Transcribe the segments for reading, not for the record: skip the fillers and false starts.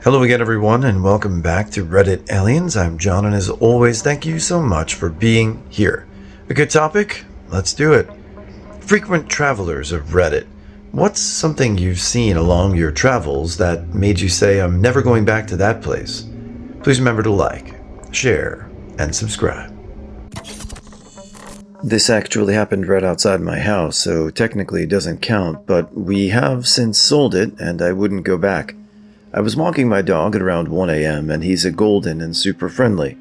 Hello again, everyone, and welcome back to Reddit Aliens. I'm John, and as always, thank you so much for being here. A good topic? Let's do it. Frequent travelers of Reddit. What's something you've seen along your travels that made you say, I'm never going back to that place? Please remember to like, share, and subscribe. This actually happened right outside my house, so technically it doesn't count, but we have since sold it, and I wouldn't go back. I was walking my dog at around 1 a.m. and he's a golden and super friendly.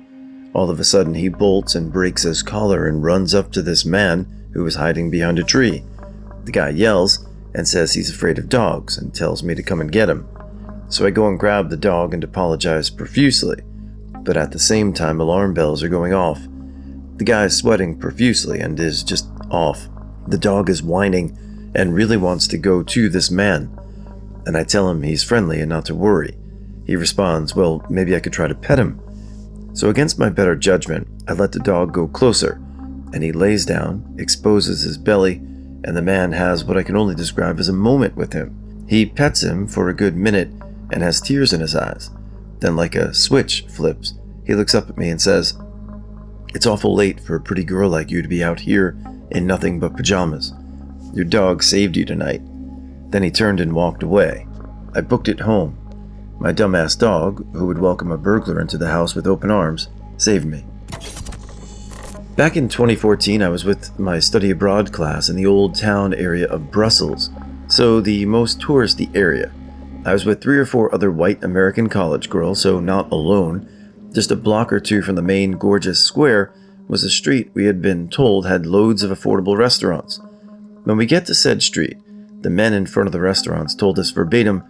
All of a sudden he bolts and breaks his collar and runs up to this man who was hiding behind a tree. The guy yells and says he's afraid of dogs and tells me to come and get him. So I go and grab the dog and apologize profusely, but at the same time alarm bells are going off. The guy is sweating profusely and is just off. The dog is whining and really wants to go to this man. And I tell him he's friendly and not to worry. He responds, well, maybe I could try to pet him. So against my better judgment, I let the dog go closer, and he lays down, exposes his belly, and the man has what I can only describe as a moment with him. He pets him for a good minute and has tears in his eyes. Then like a switch flips, he looks up at me and says, "It's awful late for a pretty girl like you to be out here in nothing but pajamas. Your dog saved you tonight." Then he turned and walked away. I booked it home. My dumbass dog, who would welcome a burglar into the house with open arms, saved me. Back in 2014, I was with my study abroad class in the old town area of Brussels, so the most touristy area. I was with 3 or 4 other white American college girls, so not alone. Just a block or two from the main gorgeous square was a street we had been told had loads of affordable restaurants. When we get to said street, the men in front of the restaurants told us verbatim,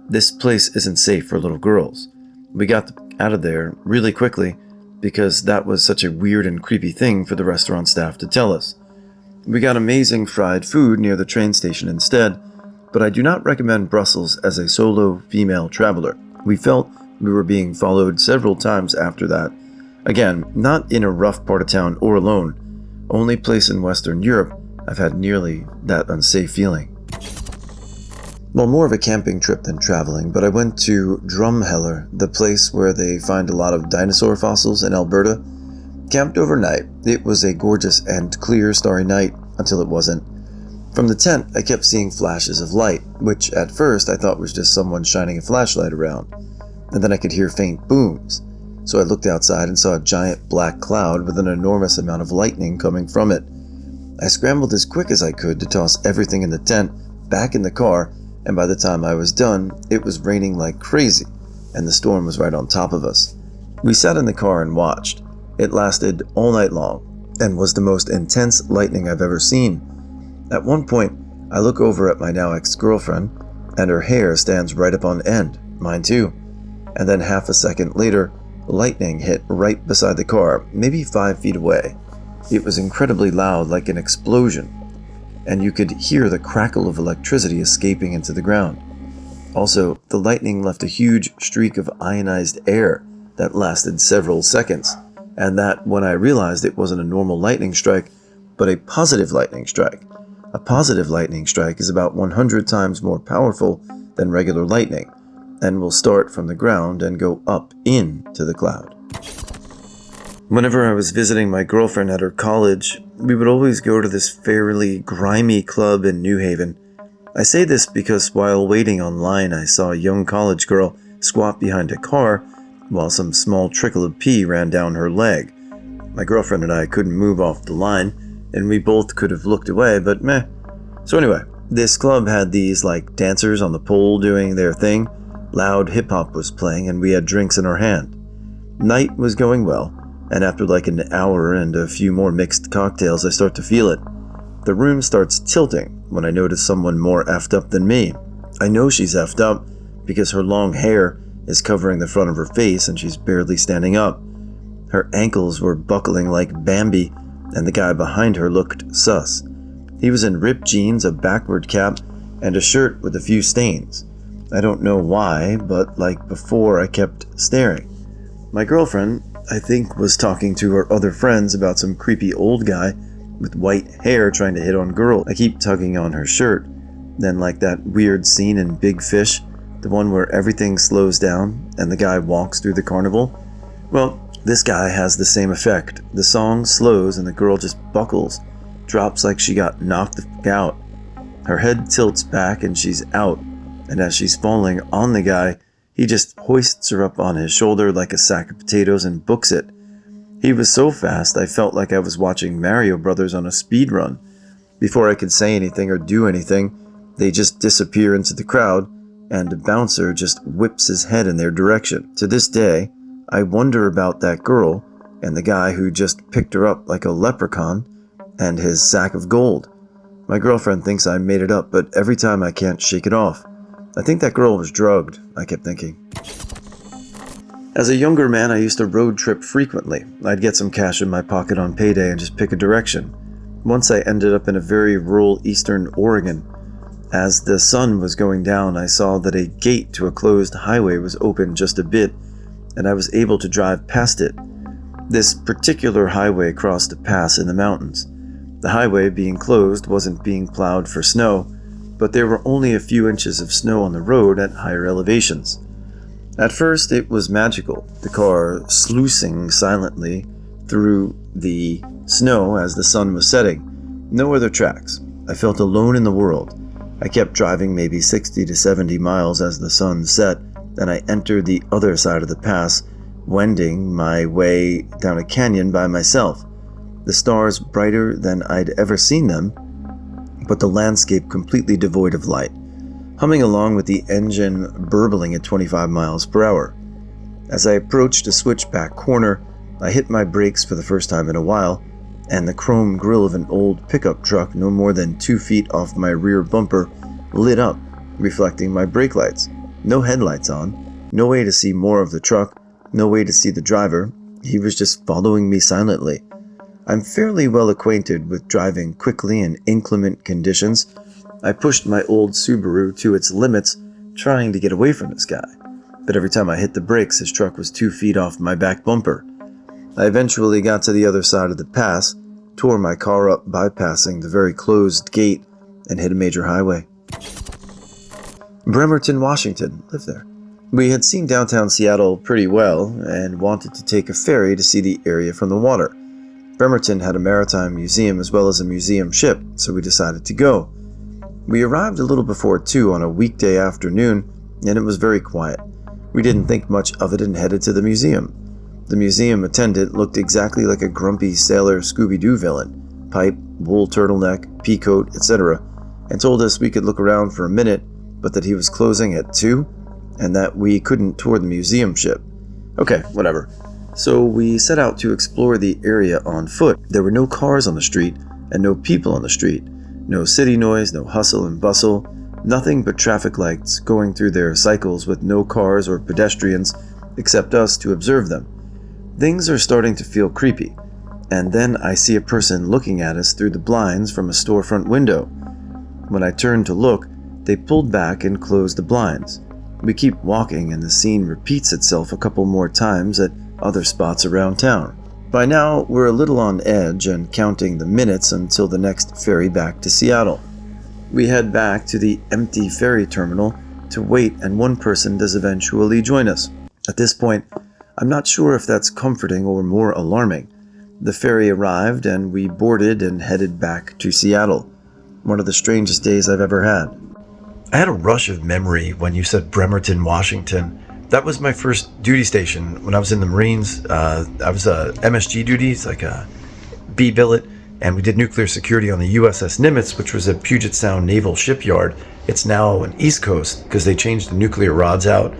this place isn't safe for little girls. We got out of there really quickly because that was such a weird and creepy thing for the restaurant staff to tell us. We got amazing fried food near the train station instead, but I do not recommend Brussels as a solo female traveler. We felt we were being followed several times after that. Again, not in a rough part of town or alone. Only place in Western Europe I've had nearly that unsafe feeling. Well, more of a camping trip than traveling, but I went to Drumheller, the place where they find a lot of dinosaur fossils in Alberta. Camped overnight. It was a gorgeous and clear starry night until it wasn't. From the tent, I kept seeing flashes of light, which at first I thought was just someone shining a flashlight around. And then I could hear faint booms. So I looked outside and saw a giant black cloud with an enormous amount of lightning coming from it. I scrambled as quick as I could to toss everything in the tent back in the car, and by the time I was done, it was raining like crazy, and the storm was right on top of us. We sat in the car and watched. It lasted all night long, and was the most intense lightning I've ever seen. At one point, I look over at my now ex-girlfriend, and her hair stands right up on end, mine too. And then half a second later, lightning hit right beside the car, maybe 5 feet away. It was incredibly loud, like an explosion, and you could hear the crackle of electricity escaping into the ground. Also, the lightning left a huge streak of ionized air that lasted several seconds, and that when I realized it wasn't a normal lightning strike, but a positive lightning strike. A positive lightning strike is about 100 times more powerful than regular lightning, and will start from the ground and go up into the cloud. Whenever I was visiting my girlfriend at her college, we would always go to this fairly grimy club in New Haven. I say this because while waiting online, I saw a young college girl squat behind a car while some small trickle of pee ran down her leg. My girlfriend and I couldn't move off the line, and we both could have looked away, but meh. So anyway, this club had these dancers on the pole doing their thing. Loud hip-hop was playing, and we had drinks in our hand. Night was going well, and after an hour and a few more mixed cocktails, I start to feel it. The room starts tilting when I notice someone more effed up than me. I know she's effed up because her long hair is covering the front of her face and she's barely standing up. Her ankles were buckling like Bambi, and the guy behind her looked sus. He was in ripped jeans, a backward cap, and a shirt with a few stains. I don't know why, but like before I kept staring. My girlfriend, I think, was talking to her other friends about some creepy old guy with white hair trying to hit on girls. I keep tugging on her shirt. Then like that weird scene in Big Fish The one where everything slows down and the guy walks through the carnival? Well, this guy has the same effect. The song slows and the girl just buckles, drops like she got knocked the f*** out. Her head tilts back and she's out, and as she's falling on the guy, he just hoists her up on his shoulder like a sack of potatoes and books it. He was so fast I felt like I was watching Mario Brothers on a speed run. Before I could say anything or do anything, they just disappear into the crowd, and a bouncer just whips his head in their direction. To this day, I wonder about that girl and the guy who just picked her up like a leprechaun and his sack of gold. My girlfriend thinks I made it up, but every time I can't shake it off. I think that girl was drugged, I kept thinking. As a younger man, I used to road trip frequently. I'd get some cash in my pocket on payday and just pick a direction. Once I ended up in a very rural eastern Oregon. As the sun was going down, I saw that a gate to a closed highway was open just a bit, and I was able to drive past it. This particular highway crossed a pass in the mountains. The highway, being closed, wasn't being plowed for snow, but there were only a few inches of snow on the road at higher elevations. At first, it was magical, the car sluicing silently through the snow as the sun was setting. No other tracks. I felt alone in the world. I kept driving maybe 60 to 70 miles as the sun set, and I entered the other side of the pass, wending my way down a canyon by myself. The stars brighter than I'd ever seen them, but the landscape completely devoid of light, humming along with the engine burbling at 25 miles per hour. As I approached a switchback corner, I hit my brakes for the first time in a while, and the chrome grille of an old pickup truck no more than 2 feet off my rear bumper lit up, reflecting my brake lights. No headlights on, no way to see more of the truck, no way to see the driver. He was just following me silently. I'm fairly well acquainted with driving quickly in inclement conditions. I pushed my old Subaru to its limits, trying to get away from this guy. But every time I hit the brakes, his truck was 2 feet off my back bumper. I eventually got to the other side of the pass, tore my car up bypassing the very closed gate, and hit a major highway. Bremerton, Washington. Lived there. We had seen downtown Seattle pretty well and wanted to take a ferry to see the area from the water. Bremerton had a maritime museum as well as a museum ship, so we decided to go. We arrived a little before 2 on a weekday afternoon, and it was very quiet. We didn't think much of it and headed to the museum. The museum attendant looked exactly like a grumpy sailor Scooby-Doo villain, pipe, wool turtleneck, peacoat, etc., and told us we could look around for a minute, but that he was closing at 2, and that we couldn't tour the museum ship. Okay, whatever. So we set out to explore the area on foot. There were no cars on the street, and no people on the street. No city noise, no hustle and bustle, nothing but traffic lights going through their cycles with no cars or pedestrians except us to observe them. Things are starting to feel creepy, and then I see a person looking at us through the blinds from a storefront window. When I turned to look, they pulled back and closed the blinds. We keep walking and the scene repeats itself a couple more times at other spots around town. By now, we're a little on edge and counting the minutes until the next ferry back to Seattle. We head back to the empty ferry terminal to wait, and one person does eventually join us. At this point, I'm not sure if that's comforting or more alarming. The ferry arrived and we boarded and headed back to Seattle. One of the strangest days I've ever had. I had a rush of memory when you said Bremerton, Washington. That was my first duty station when I was in the Marines. I was a MSG duty, it's like a B billet, and we did nuclear security on the USS Nimitz, which was a Puget Sound Naval shipyard. It's now an East Coast because they changed the nuclear rods out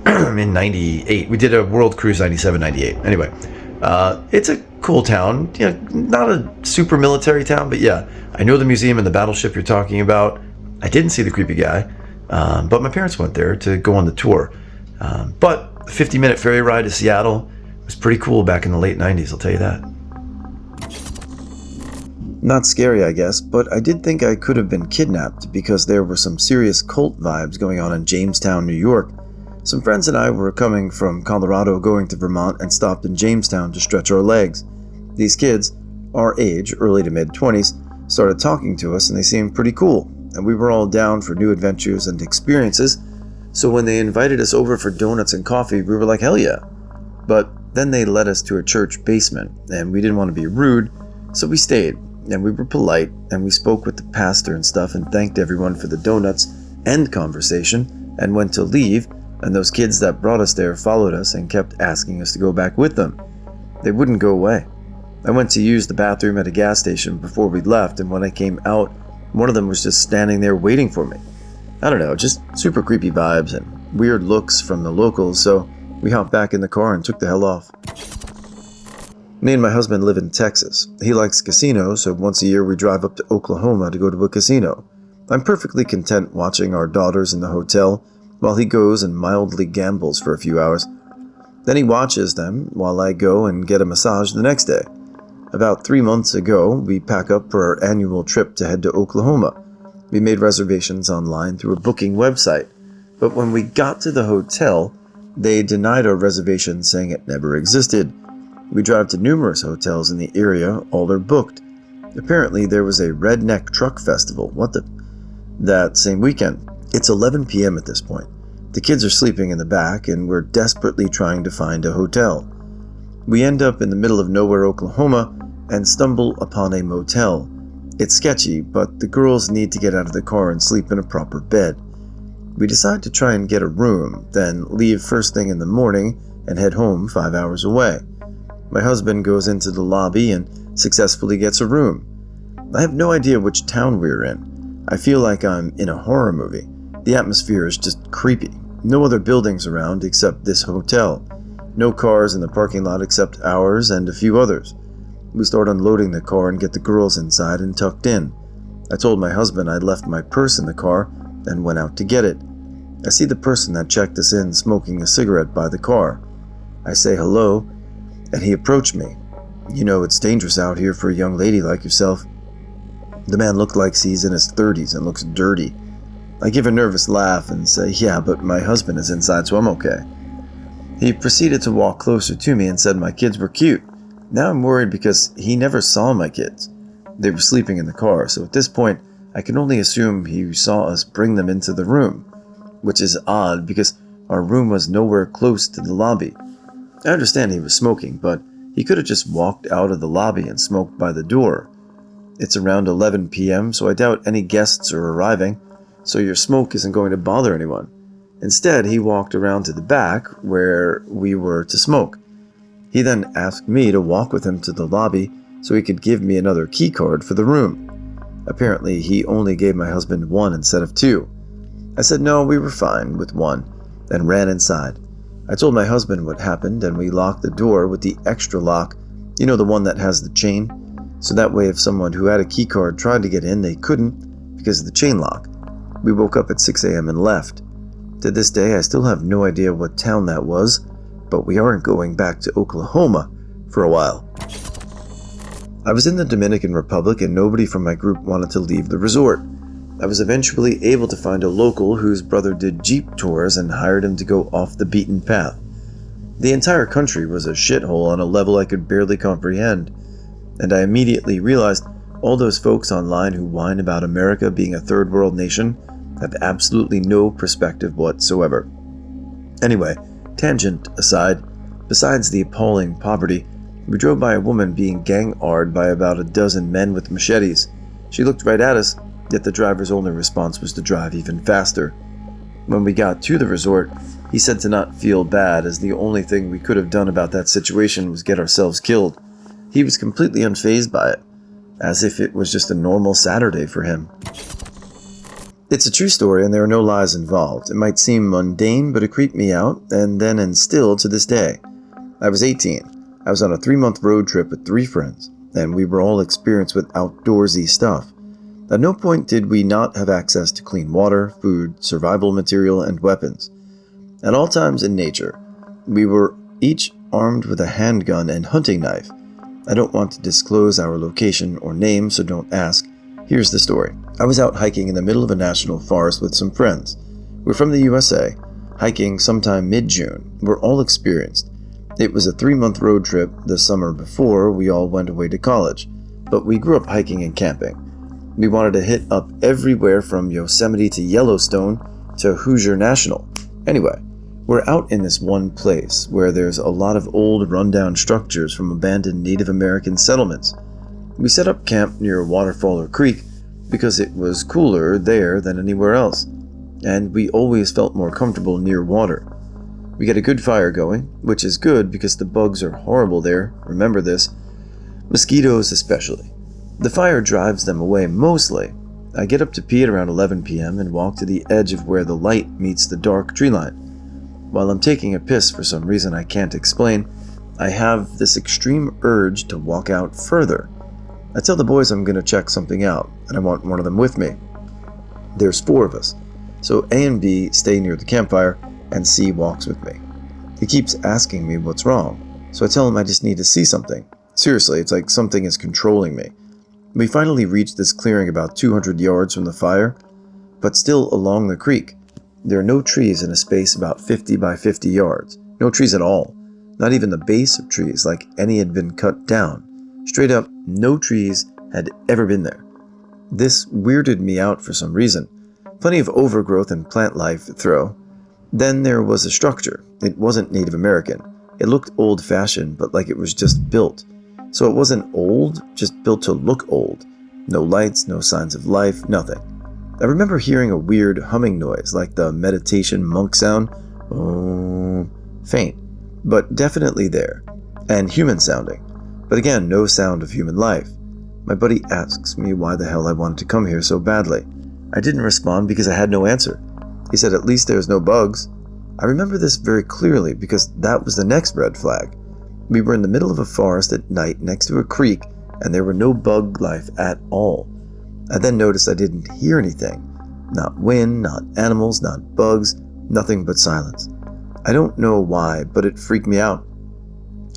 in 98. We did a world cruise 97, 98. Anyway, it's a cool town. Yeah, not a super military town, but yeah, I know the museum and the battleship you're talking about. I didn't see the creepy guy, but my parents went there to go on the tour. But a 50-minute ferry ride to Seattle was pretty cool back in the late 90s, I'll tell you that. Not scary, I guess, but I did think I could have been kidnapped because there were some serious cult vibes going on in Jamestown, New York. Some friends and I were coming from Colorado going to Vermont and stopped in Jamestown to stretch our legs. These kids, our age, early to mid-20s, started talking to us and they seemed pretty cool, and we were all down for new adventures and experiences, So when they invited us over for donuts and coffee, we were like, hell yeah. But then they led us to a church basement, and we didn't want to be rude, so we stayed, and we were polite, and we spoke with the pastor and stuff and thanked everyone for the donuts and conversation, and went to leave, and those kids that brought us there followed us and kept asking us to go back with them. They wouldn't go away. I went to use the bathroom at a gas station before we left, and when I came out, one of them was just standing there waiting for me. I don't know, just super creepy vibes and weird looks from the locals, so we hopped back in the car and took the hell off. Me and my husband live in Texas. He likes casinos, so once a year we drive up to Oklahoma to go to a casino. I'm perfectly content watching our daughters in the hotel while he goes and mildly gambles for a few hours. Then he watches them while I go and get a massage the next day. About 3 months ago, we pack up for our annual trip to head to Oklahoma. We made reservations online through a booking website, but when we got to the hotel, they denied our reservation, saying it never existed. We drive to numerous hotels in the area, all are booked. Apparently there was a redneck truck festival, that same weekend. It's 11 p.m. at this point. The kids are sleeping in the back, and we're desperately trying to find a hotel. We end up in the middle of nowhere, Oklahoma, and stumble upon a motel. It's sketchy, but the girls need to get out of the car and sleep in a proper bed. We decide to try and get a room, then leave first thing in the morning and head home 5 hours away. My husband goes into the lobby and successfully gets a room. I have no idea which town we're in. I feel like I'm in a horror movie. The atmosphere is just creepy. No other buildings around except this hotel. No cars in the parking lot except ours and a few others. We start unloading the car and get the girls inside and tucked in. I told my husband I'd left my purse in the car and went out to get it. I see the person that checked us in smoking a cigarette by the car. I say hello, and he approached me. You know, it's dangerous out here for a young lady like yourself. The man looked like he's in his 30s and looks dirty. I give a nervous laugh and say, yeah, but my husband is inside, so I'm okay. He proceeded to walk closer to me and said my kids were cute. Now I'm worried because he never saw my kids. They were sleeping in the car, so at this point, I can only assume he saw us bring them into the room, which is odd because our room was nowhere close to the lobby. I understand he was smoking, but he could have just walked out of the lobby and smoked by the door. It's around 11 p.m., so I doubt any guests are arriving, so your smoke isn't going to bother anyone. Instead, he walked around to the back where we were to smoke. He then asked me to walk with him to the lobby so he could give me another key card for the room. Apparently, he only gave my husband one instead of two. I said no, we were fine with one, and ran inside. I told my husband what happened, and we locked the door with the extra lock, you know, the one that has the chain, so that way if someone who had a key card tried to get in, they couldn't because of the chain lock. We woke up at 6 a.m. and left. To this day, I still have no idea what town that was, but we aren't going back to Oklahoma for a while. I was in the Dominican Republic and nobody from my group wanted to leave the resort. I was eventually able to find a local whose brother did Jeep tours and hired him to go off the beaten path. The entire country was a shithole on a level I could barely comprehend, and I immediately realized all those folks online who whine about America being a third world nation have absolutely no perspective whatsoever. Anyway, tangent aside, besides the appalling poverty, we drove by a woman being gang-ard by about a dozen men with machetes. She looked right at us, yet the driver's only response was to drive even faster. When we got to the resort, he said to not feel bad as the only thing we could have done about that situation was get ourselves killed. He was completely unfazed by it, as if it was just a normal Saturday for him. It's a true story and there are no lies involved. It might seem mundane, but it creeped me out, and then and still to this day. I was 18. I was on a 3-month road trip with 3 friends, and we were all experienced with outdoorsy stuff. At no point did we not have access to clean water, food, survival material, and weapons. At all times in nature, we were each armed with a handgun and hunting knife. I don't want to disclose our location or name, so don't ask. Here's the story. I was out hiking in the middle of a national forest with some friends. We're from the USA, hiking sometime mid-June. We're all experienced. It was a 3-month road trip the summer before we all went away to college, but we grew up hiking and camping. We wanted to hit up everywhere from Yosemite to Yellowstone to Hoosier National. Anyway, we're out in this one place where there's a lot of old rundown structures from abandoned Native American settlements. We set up camp near a waterfall or creek because it was cooler there than anywhere else, and we always felt more comfortable near water. We get a good fire going, which is good because the bugs are horrible there, remember this. Mosquitoes especially. The fire drives them away mostly. I get up to pee at around 11 p.m. and walk to the edge of where the light meets the dark tree line. While I'm taking a piss for some reason I can't explain, I have this extreme urge to walk out further. I tell the boys I'm going to check something out, and I want one of them with me. There's 4 of us, so A and B stay near the campfire, and C walks with me. He keeps asking me what's wrong, so I tell him I just need to see something. Seriously, it's like something is controlling me. We finally reach this clearing about 200 yards from the fire, but still along the creek. There are no trees in a space about 50 by 50 yards. No trees at all. Not even the base of trees, like any had been cut down. Straight up, no trees had ever been there. This weirded me out for some reason. Plenty of overgrowth and plant life throw. Then there was a structure. It wasn't Native American. It looked old-fashioned, but like it was just built. So it wasn't old, just built to look old. No lights, no signs of life, nothing. I remember hearing a weird humming noise, like the meditation monk sound. Faint, but definitely there. And human sounding. But again, no sound of human life. My buddy asks me why the hell I wanted to come here so badly. I didn't respond because I had no answer. He said at least there's no bugs. I remember this very clearly because that was the next red flag. We were in the middle of a forest at night next to a creek, and there were no bug life at all. I then noticed I didn't hear anything. Not wind, not animals, not bugs, nothing but silence. I don't know why, but it freaked me out.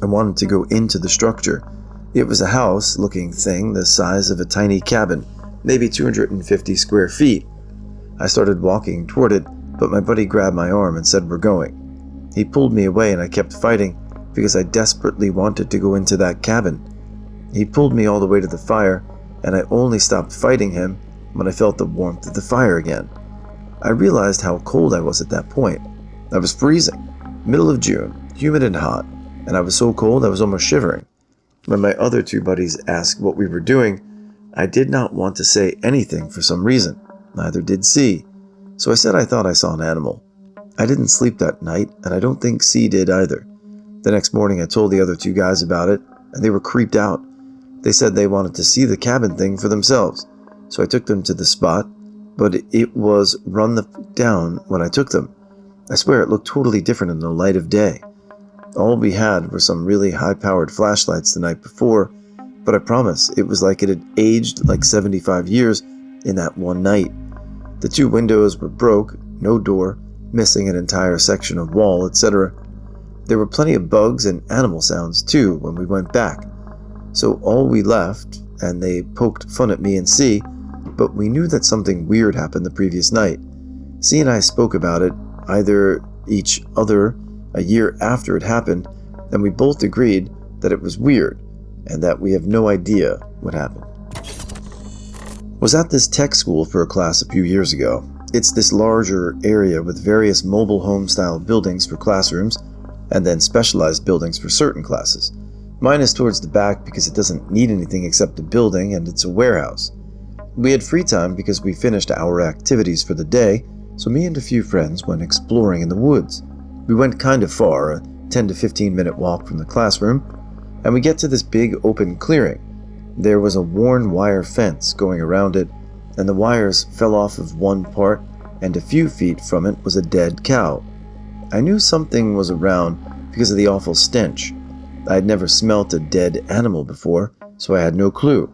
I wanted to go into the structure. It was a house-looking thing the size of a tiny cabin, maybe 250 square feet. I started walking toward it, but my buddy grabbed my arm and said we're going. He pulled me away and I kept fighting because I desperately wanted to go into that cabin. He pulled me all the way to the fire, and I only stopped fighting him when I felt the warmth of the fire again. I realized how cold I was at that point. I was freezing. Middle of June, humid and hot, and I was so cold I was almost shivering. When my other 2 buddies asked what we were doing, I did not want to say anything for some reason. Neither did C. So I said I thought I saw an animal. I didn't sleep that night, and I don't think C did either. The next morning I told the other 2 guys about it, and they were creeped out. They said they wanted to see the cabin thing for themselves, so I took them to the spot, but it was run the f*** down when I took them. I swear it looked totally different in the light of day. All we had were some really high-powered flashlights the night before, but I promise it was like it had aged like 75 years in that one night. The 2 windows were broke, no door, missing an entire section of wall, etc. There were plenty of bugs and animal sounds too when we went back. So all we left, and they poked fun at me and C, but we knew that something weird happened the previous night. C and I spoke about it, either each other, a year after it happened, and we both agreed that it was weird, and that we have no idea what happened. Was at this tech school for a class a few years ago. It's this larger area with various mobile home-style buildings for classrooms, and then specialized buildings for certain classes. Mine is towards the back because it doesn't need anything except a building, and it's a warehouse. We had free time because we finished our activities for the day, so me and a few friends went exploring in the woods. We went kind of far, a 10 to 15 minute walk from the classroom, and we get to this big open clearing. There was a worn wire fence going around it, and the wires fell off of one part, and a few feet from it was a dead cow. I knew something was around because of the awful stench. I had never smelt a dead animal before, so I had no clue.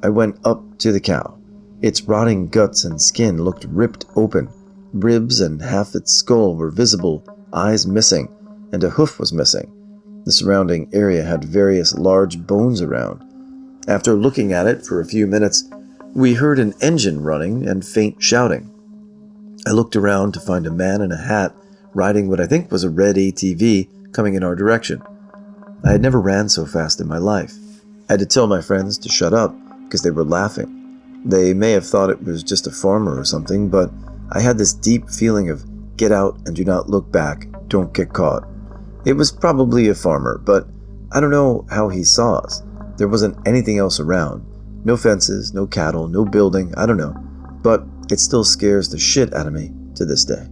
I went up to the cow. Its rotting guts and skin looked ripped open. Ribs and half its skull were visible, eyes missing, and a hoof was missing. The surrounding area had various large bones around. After looking at it for a few minutes, we heard an engine running and faint shouting. I looked around to find a man in a hat riding what I think was a red ATV coming in our direction. I had never ran so fast in my life. I had to tell my friends to shut up because they were laughing. They may have thought it was just a farmer or something, but I had this deep feeling of "Get out and do not look back, don't get caught." It was probably a farmer, but I don't know how he saw us. There wasn't anything else around. No fences, no cattle, no building, I don't know. But it still scares the shit out of me to this day.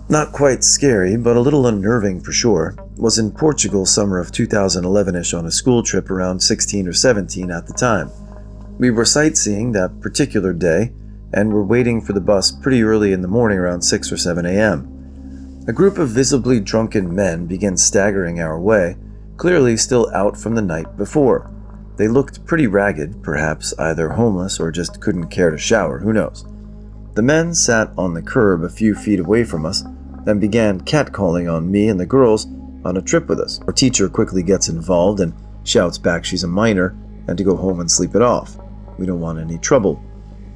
Not quite scary, but a little unnerving for sure, was in Portugal summer of 2011-ish on a school trip around 16 or 17 at the time. We were sightseeing that particular day and were waiting for the bus pretty early in the morning around 6 or 7 a.m. A group of visibly drunken men began staggering our way, clearly still out from the night before. They looked pretty ragged, perhaps either homeless or just couldn't care to shower, who knows. The men sat on the curb a few feet away from us and began catcalling on me and the girls on a trip with us. Our teacher quickly gets involved and shouts back she's a minor and to go home and sleep it off. We don't want any trouble.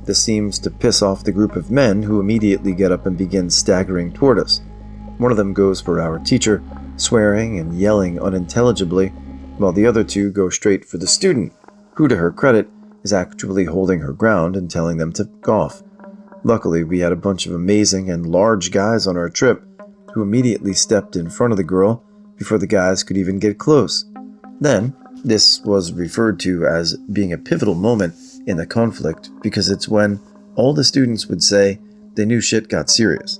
This seems to piss off the group of men, who immediately get up and begin staggering toward us. One of them goes for our teacher, swearing and yelling unintelligibly, while the other two go straight for the student, who, to her credit, is actually holding her ground and telling them to f*** off. Luckily, we had a bunch of amazing and large guys on our trip, who immediately stepped in front of the girl before the guys could even get close. Then, this was referred to as being a pivotal moment in the conflict because it's when all the students would say they knew shit got serious.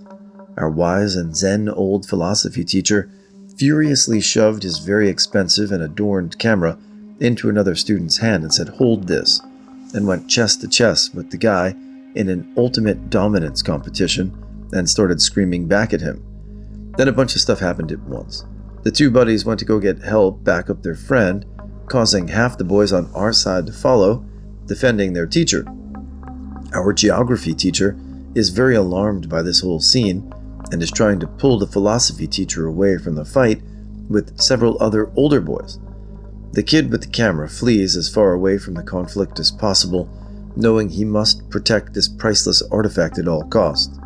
Our wise and zen old philosophy teacher furiously shoved his very expensive and adorned camera into another student's hand and said, "Hold this," and went chest to chest with the guy in an ultimate dominance competition and started screaming back at him. Then a bunch of stuff happened at once. The two buddies went to go get help back up their friend, causing half the boys on our side to follow, defending their teacher. Our geography teacher is very alarmed by this whole scene and is trying to pull the philosophy teacher away from the fight with several other older boys. The kid with the camera flees as far away from the conflict as possible, knowing he must protect this priceless artifact at all costs.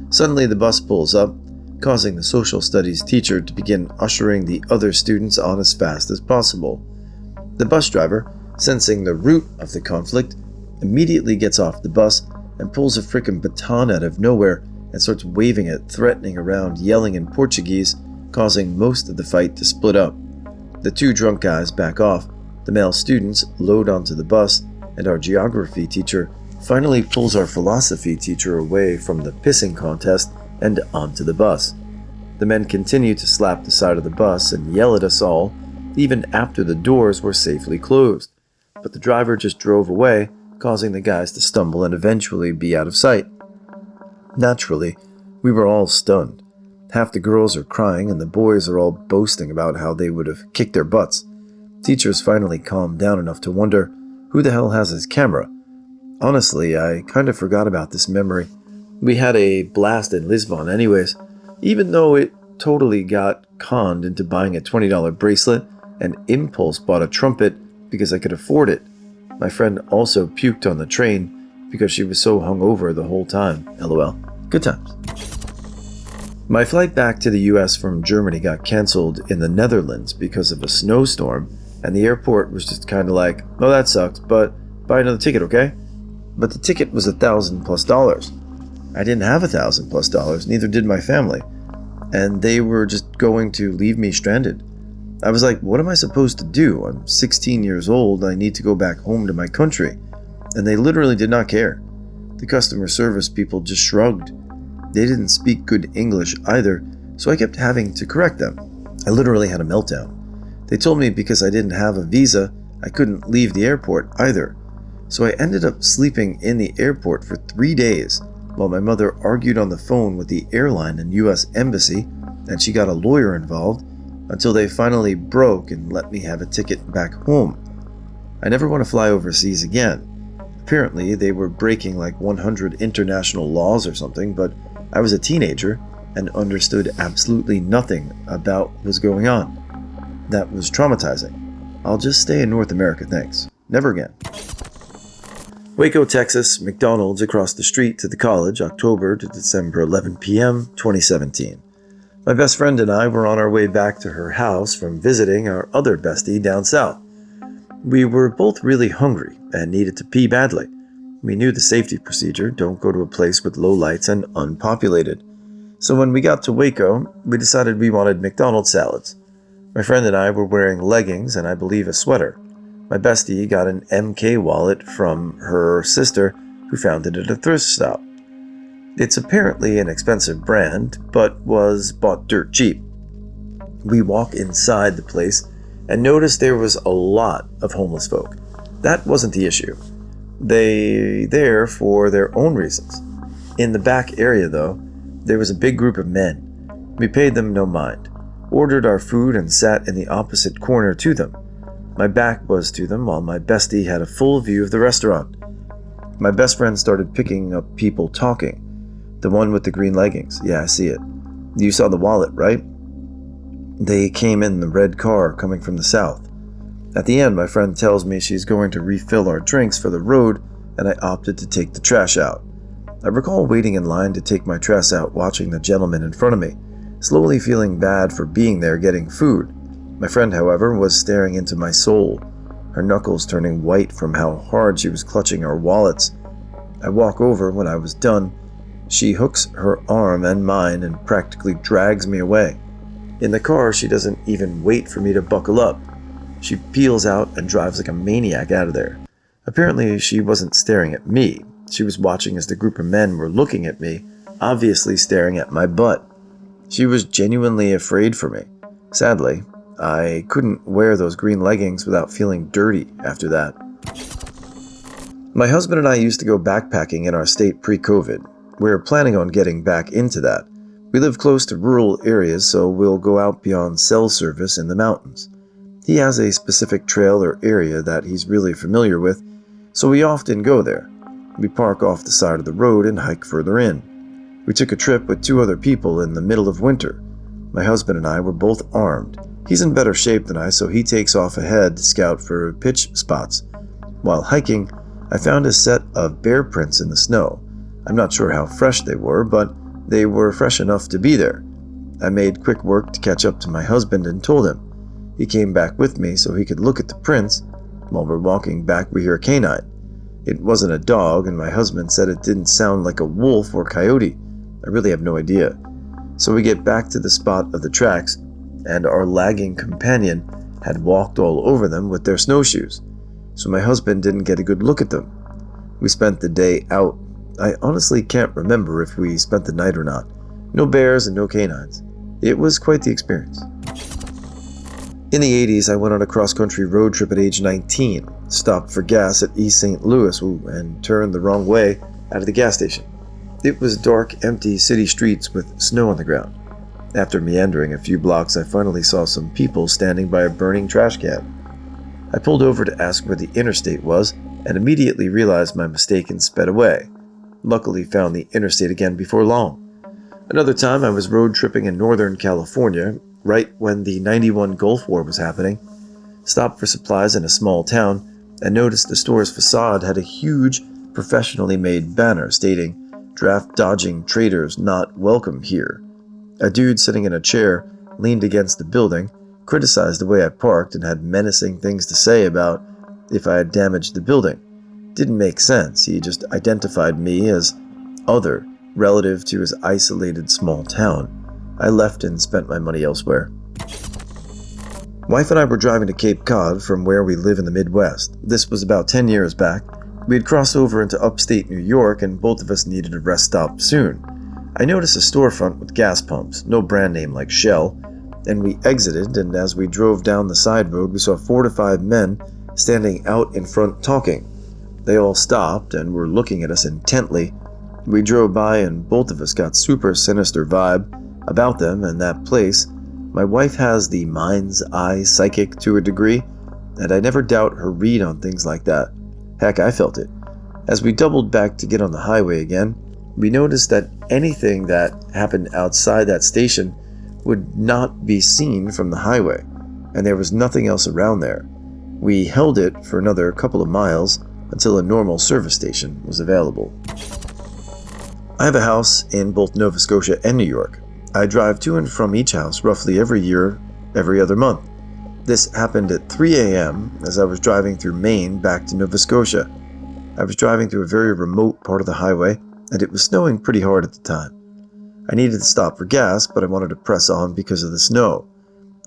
Suddenly the bus pulls up, causing the social studies teacher to begin ushering the other students on as fast as possible. The bus driver, sensing the root of the conflict, immediately gets off the bus and pulls a frickin' baton out of nowhere and starts waving it, threatening around, yelling in Portuguese, causing most of the fight to split up. The two drunk guys back off, the male students load onto the bus, and our geography teacher finally pulls our philosophy teacher away from the pissing contest and onto the bus. The men continue to slap the side of the bus and yell at us all, even after the doors were safely closed. But the driver just drove away, causing the guys to stumble and eventually be out of sight. Naturally, we were all stunned. Half the girls are crying and the boys are all boasting about how they would have kicked their butts. Teachers finally calmed down enough to wonder, who the hell has his camera? Honestly, I kind of forgot about this memory. We had a blast in Lisbon anyways, even though it totally got conned into buying a $20 bracelet and impulse bought a trumpet because I could afford it. My friend also puked on the train because she was so hungover the whole time. LOL. Good times. My flight back to the US from Germany got cancelled in the Netherlands because of a snowstorm, and the airport was just kind of like, "Oh, that sucks, but buy another ticket, okay?" But the ticket was $1,000+. I didn't have $1,000+, neither did my family, and they were just going to leave me stranded. I was like, what am I supposed to do? I'm 16 years old, I need to go back home to my country. And they literally did not care. The customer service people just shrugged. They didn't speak good English either, so I kept having to correct them. I literally had a meltdown. They told me because I didn't have a visa, I couldn't leave the airport either. So I ended up sleeping in the airport for 3 days, while my mother argued on the phone with the airline and US Embassy, and she got a lawyer involved, until they finally broke and let me have a ticket back home. I never want to fly overseas again. Apparently, they were breaking like 100 international laws or something, but I was a teenager and understood absolutely nothing about what was going on. That was traumatizing. I'll just stay in North America, thanks. Never again. Waco, Texas, McDonald's across the street to the college, October to December 11 p.m., 2017. My best friend and I were on our way back to her house from visiting our other bestie down south. We were both really hungry and needed to pee badly. We knew the safety procedure: don't go to a place with low lights and unpopulated. So when we got to Waco, we decided we wanted McDonald's salads. My friend and I were wearing leggings and I believe a sweater. My bestie got an MK wallet from her sister, who found it at a thrift stop. It's apparently an expensive brand, but was bought dirt cheap. We walk inside the place and notice there was a lot of homeless folk. That wasn't the issue. They there for their own reasons. In the back area, though, there was a big group of men. We paid them no mind, ordered our food, and sat in the opposite corner to them. My back was to them while my bestie had a full view of the restaurant. My best friend started picking up people talking. The one with the green leggings. Yeah, I see it. You saw the wallet, right? They came in the red car coming from the south. At the end, my friend tells me she's going to refill our drinks for the road, and I opted to take the trash out. I recall waiting in line to take my trash out, watching the gentleman in front of me, slowly feeling bad for being there getting food. My friend, however, was staring into my soul, her knuckles turning white from how hard she was clutching our wallets. I walk over when I was done. She hooks her arm and mine and practically drags me away. In the car, she doesn't even wait for me to buckle up. She peels out and drives like a maniac out of there. Apparently, she wasn't staring at me. She was watching as the group of men were looking at me, obviously staring at my butt. She was genuinely afraid for me. Sadly, I couldn't wear those green leggings without feeling dirty after that. My husband and I used to go backpacking in our state pre-COVID. We're planning on getting back into that. We live close to rural areas, so we'll go out beyond cell service in the mountains. He has a specific trail or area that he's really familiar with, so we often go there. We park off the side of the road and hike further in. We took a trip with 2 other people in the middle of winter. My husband and I were both armed. He's in better shape than I, so he takes off ahead to scout for pitch spots. While hiking, I found a set of bear prints in the snow. I'm not sure how fresh they were, but they were fresh enough to be there. I made quick work to catch up to my husband and told him. He came back with me so he could look at the prints. While we're walking back, we hear a canine. It wasn't a dog, and my husband said it didn't sound like a wolf or coyote. I really have no idea. So we get back to the spot of the tracks, and our lagging companion had walked all over them with their snowshoes. So my husband didn't get a good look at them. We spent the day out. I honestly can't remember if we spent the night or not. No bears and no canines. It was quite the experience. In the 80s, I went on a cross-country road trip at age 19, stopped for gas at East St. Louis, and turned the wrong way out of the gas station. It was dark, empty city streets with snow on the ground. After meandering a few blocks, I finally saw some people standing by a burning trash can. I pulled over to ask where the interstate was, and immediately realized my mistake and sped away. Luckily found the interstate again before long. Another time I was road tripping in Northern California, right when the '91 Gulf War was happening. Stopped for supplies in a small town and noticed the store's facade had a huge, professionally made banner stating, "Draft-dodging traders not welcome here." A dude sitting in a chair leaned against the building, criticized the way I parked, and had menacing things to say about if I had damaged the building. Didn't make sense. He just identified me as other, relative to his isolated small town. I left and spent my money elsewhere. Wife and I were driving to Cape Cod from where we live in the Midwest. This was about 10 years back. We had crossed over into upstate New York, and both of us needed a rest stop soon. I noticed a storefront with gas pumps, no brand name like Shell, and we exited, and as we drove down the side road, we saw 4 to 5 men standing out in front talking. They all stopped and were looking at us intently. We drove by, and both of us got super sinister vibe about them and that place. My wife has the mind's eye psychic to a degree, and I never doubt her read on things like that. Heck, I felt it. As we doubled back to get on the highway again, we noticed that anything that happened outside that station would not be seen from the highway, and there was nothing else around there. We held it for another couple of miles until a normal service station was available. I have a house in both Nova Scotia and New York. I drive to and from each house roughly every year, every other month. This happened at 3 a.m. as I was driving through Maine back to Nova Scotia. I was driving through a very remote part of the highway, and it was snowing pretty hard at the time. I needed to stop for gas, but I wanted to press on because of the snow.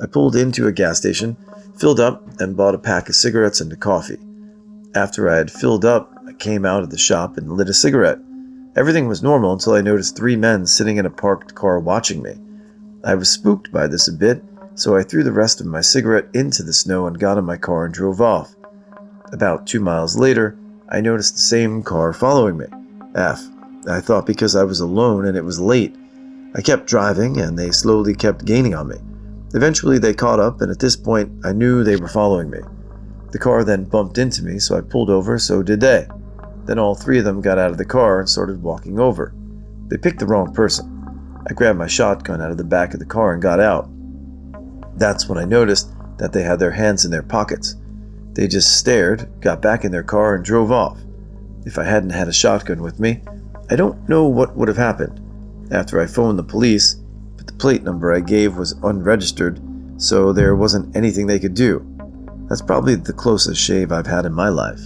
I pulled into a gas station, filled up, and bought a pack of cigarettes and a coffee. After I had filled up, I came out of the shop and lit a cigarette. Everything was normal until I noticed 3 men sitting in a parked car watching me. I was spooked by this a bit, so I threw the rest of my cigarette into the snow and got in my car and drove off. About 2 miles later, I noticed the same car following me. I thought because I was alone and it was late. I kept driving and they slowly kept gaining on me. Eventually they caught up, and at this point I knew they were following me. The car then bumped into me, so I pulled over, so did they. Then all 3 of them got out of the car and started walking over. They picked the wrong person. I grabbed my shotgun out of the back of the car and got out. That's when I noticed that they had their hands in their pockets. They just stared, got back in their car, and drove off. If I hadn't had a shotgun with me, I don't know what would have happened. After I phoned the police, but the plate number I gave was unregistered, so there wasn't anything they could do. That's probably the closest shave I've had in my life.